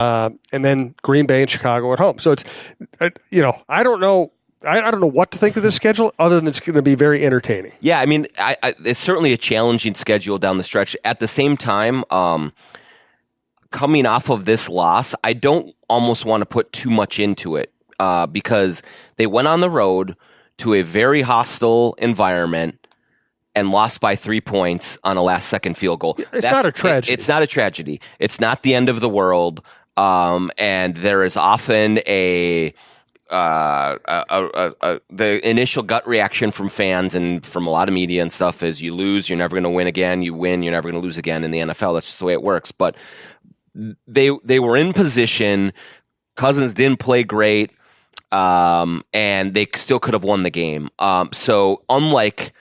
and then Green Bay and Chicago at home. So it's, I don't know. I don't know what to think of this schedule other than it's going to be very entertaining. Yeah, I mean, it's certainly a challenging schedule down the stretch. At the same time, coming off of this loss, I don't almost want to put too much into it because they went on the road to a very hostile environment and lost by 3 points on a last-second field goal. It's not a tragedy. It's not a tragedy. It's not the end of the world, and there is often the initial gut reaction from fans and from a lot of media and stuff is you lose, you're never going to win again. You win, you're never going to lose again in the NFL. That's just the way it works. But they were in position. Cousins didn't play great, and they still could have won the game. So unlike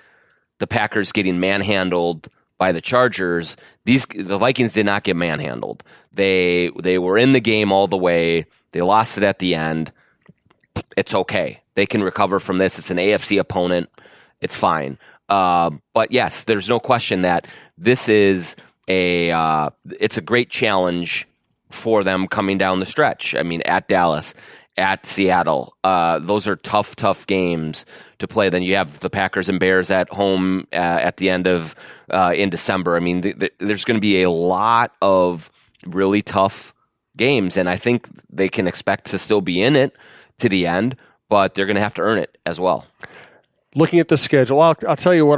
the Packers getting manhandled by the Chargers, the Vikings did not get manhandled. They were in the game all the way. They lost it at the end. It's okay. They can recover from this. It's an AFC opponent. It's fine. But yes, there's no question that this is it's a great challenge for them coming down the stretch. I mean, at Dallas, at Seattle, those are tough games to play. Then you have the Packers and Bears at home at the end of in December. I mean, there's going to be a lot of really tough games, and I think they can expect to still be in it to the end, but they're going to have to earn it as well. Looking at the schedule, I'll tell you what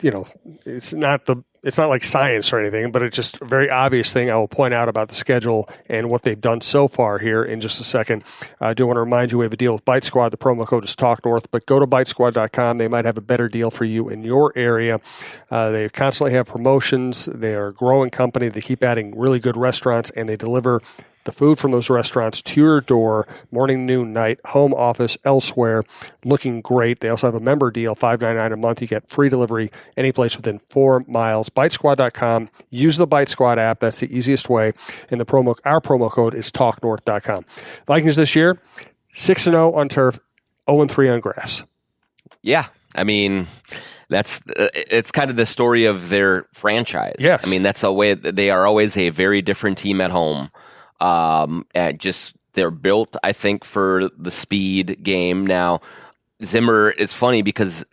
it's not like science or anything, but it's just a very obvious thing I will point out about the schedule and what they've done so far here in just a second. I do want to remind you we have a deal with Bite Squad. The promo code is TALKNORTH, but go to bitesquad.com. They might have a better deal for you in your area. They constantly have promotions. They are a growing company. They keep adding really good restaurants, and they deliver the food from those restaurants to your door, morning, noon, night, home, office, elsewhere, looking great. They also have a member deal, $5.99 a month. You get free delivery any place within 4 miles. BiteSquad.com. Use the Bite Squad app. That's the easiest way. And our promo code is TalkNorth.com. Vikings this year, 6-0 on turf, 0-3 on grass. Yeah, I mean, it's kind of the story of their franchise. Yes. I mean, that's a way they are always a very different team at home. They're built, I think, for the speed game. Now, Zimmer, it's funny because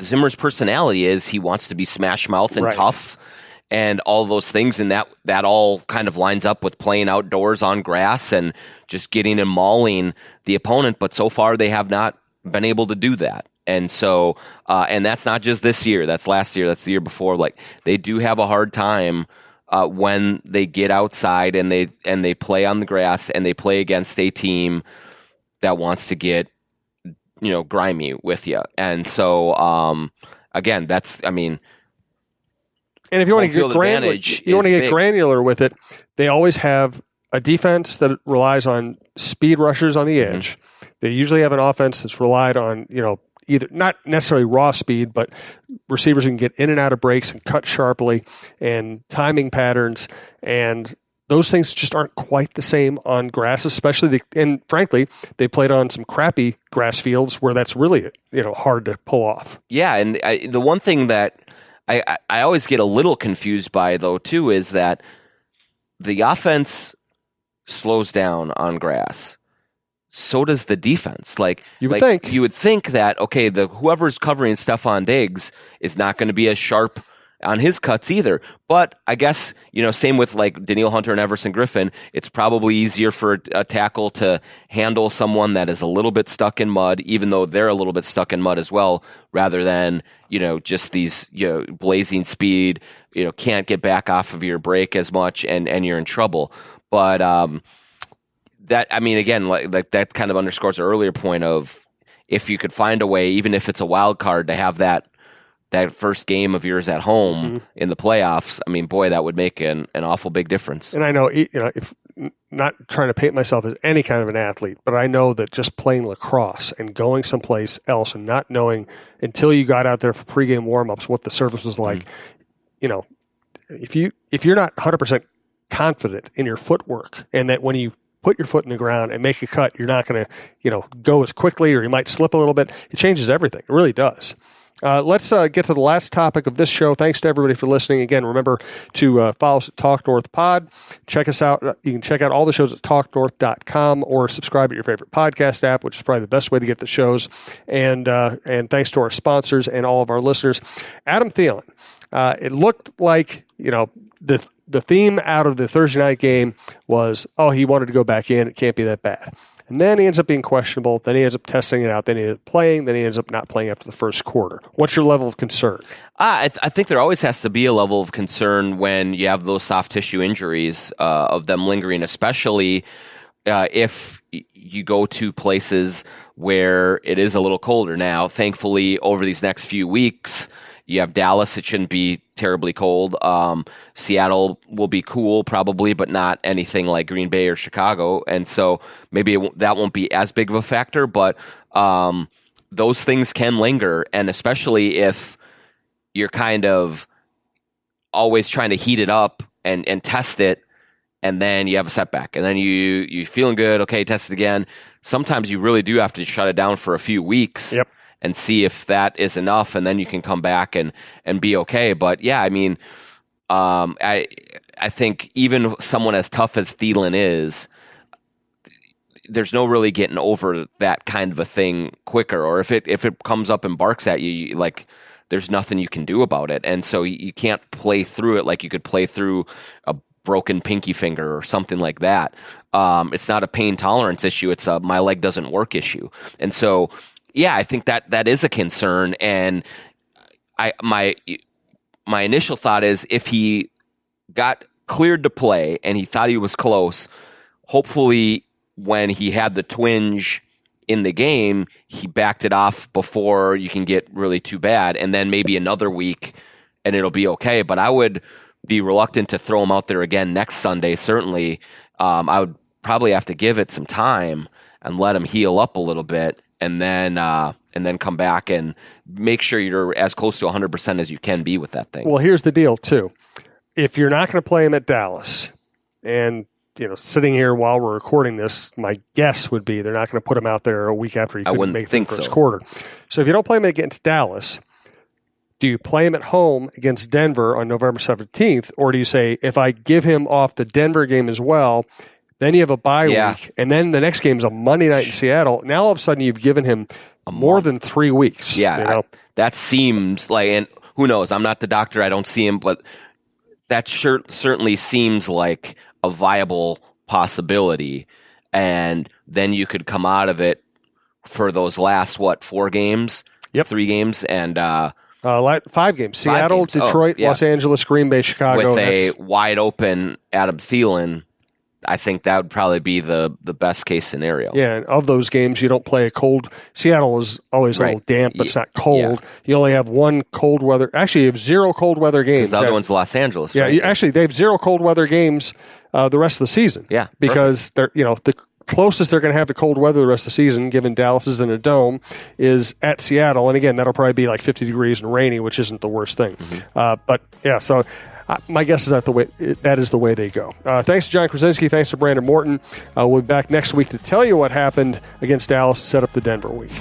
Zimmer's personality is he wants to be smash mouth and tough and all those things, and that all kind of lines up with playing outdoors on grass and just getting and mauling the opponent. But so far, they have not been able to do that. And so, and that's not just this year. That's last year. That's the year before. Like, they do have a hard time when they get outside and they play on the grass and they play against a team that wants to get grimy with you. And so again, and if you want to get granular with it, they always have a defense that relies on speed rushers on the edge. Mm-hmm. They usually have an offense that's relied on either not necessarily raw speed, but receivers who can get in and out of breaks and cut sharply, and timing patterns, and those things just aren't quite the same on grass, especially and frankly, they played on some crappy grass fields where that's really hard to pull off. Yeah, and the one thing that I always get a little confused by, though, too, is that the offense slows down on grass. So does the defense. You would think that, okay, whoever's covering Stephon Diggs is not going to be as sharp on his cuts either. But I guess, same with Danielle Hunter and Everson Griffin, it's probably easier for a tackle to handle someone that is a little bit stuck in mud, even though they're a little bit stuck in mud as well, rather than, just these, blazing speed, can't get back off of your break as much and you're in trouble. But, again, that kind of underscores the earlier point of if you could find a way, even if it's a wild card, to have that first game of yours at home in the playoffs, that would make an awful big difference. And I know, if not trying to paint myself as any kind of an athlete, but I know that just playing lacrosse and going someplace else and not knowing until you got out there for pregame warmups what the surface was like, if you're not 100% confident in your footwork, and that when you put your foot in the ground and make a cut, you're not going to, go as quickly, or you might slip a little bit. It changes everything. It really does. Let's get to the last topic of this show. Thanks to everybody for listening. Again, remember to follow us at Talk North Pod. Check us out. You can check out all the shows at talknorth.com or subscribe at your favorite podcast app, which is probably the best way to get the shows. And thanks to our sponsors and all of our listeners. Adam Thielen. It looked like, the theme out of the Thursday night game was, he wanted to go back in. It can't be that bad. And then he ends up being questionable. Then he ends up testing it out. Then he ends up playing. Then he ends up not playing after the first quarter. What's your level of concern? I think there always has to be a level of concern when you have those soft tissue injuries of them lingering, especially if you go to places where it is a little colder now. Thankfully, over these next few weeks, you have Dallas. It shouldn't be terribly cold. Seattle will be cool probably, but not anything like Green Bay or Chicago. And so maybe that won't be as big of a factor, but those things can linger. And especially if you're kind of always trying to heat it up and test it, and then you have a setback, and then you feeling good. Okay, test it again. Sometimes you really do have to shut it down for a few weeks. Yep. And see if that is enough, and then you can come back and be okay. But yeah, I mean, I think even someone as tough as Thielen is, there's no really getting over that kind of a thing quicker. Or if it comes up and barks at you, like there's nothing you can do about it, and so you can't play through it like you could play through a broken pinky finger or something like that. It's not a pain tolerance issue; it's a my leg doesn't work issue, and so. Yeah, I think that is a concern, and my initial thought is if he got cleared to play and he thought he was close, hopefully when he had the twinge in the game, he backed it off before you can get really too bad, and then maybe another week and it'll be okay. But I would be reluctant to throw him out there again next Sunday, certainly. I would probably have to give it some time and let him heal up a little bit. And then come back and make sure you're as close to 100% as you can be with that thing. Well, here's the deal, too. If you're not going to play him at Dallas, and sitting here while we're recording this, my guess would be they're not going to put him out there a week after he couldn't make the first quarter. So if you don't play him against Dallas, do you play him at home against Denver on November 17th, or do you say, if I give him off the Denver game as well, then you have a bye week, and then the next game is a Monday night in Seattle. Now all of a sudden you've given him more than 3 weeks. Yeah, that seems like, and who knows? I'm not the doctor. I don't see him, but that certainly seems like a viable possibility. And then you could come out of it for those last 4 games? Yep, 3 games, and 5 games: Seattle, Detroit, Los Angeles, Green Bay, Chicago. With a wide open Adam Thielen. I think that would probably be the best case scenario. Yeah, and of those games, you don't play a cold. Seattle is always a little damp, but it's not cold. Yeah. You only have 1 cold weather. Actually, you have 0 cold weather games. The other one's Los Angeles. Yeah, right? Actually, they have 0 cold weather games the rest of the season. Yeah, because they're the closest they're going to have to cold weather the rest of the season, given Dallas is in a dome, is at Seattle, and again, that'll probably be like 50 degrees and rainy, which isn't the worst thing. Mm-hmm. But yeah, so. My guess is that is the way they go. Thanks to John Krawczynski. Thanks to Brandon Morton. We'll be back next week to tell you what happened against Dallas to set up the Denver week.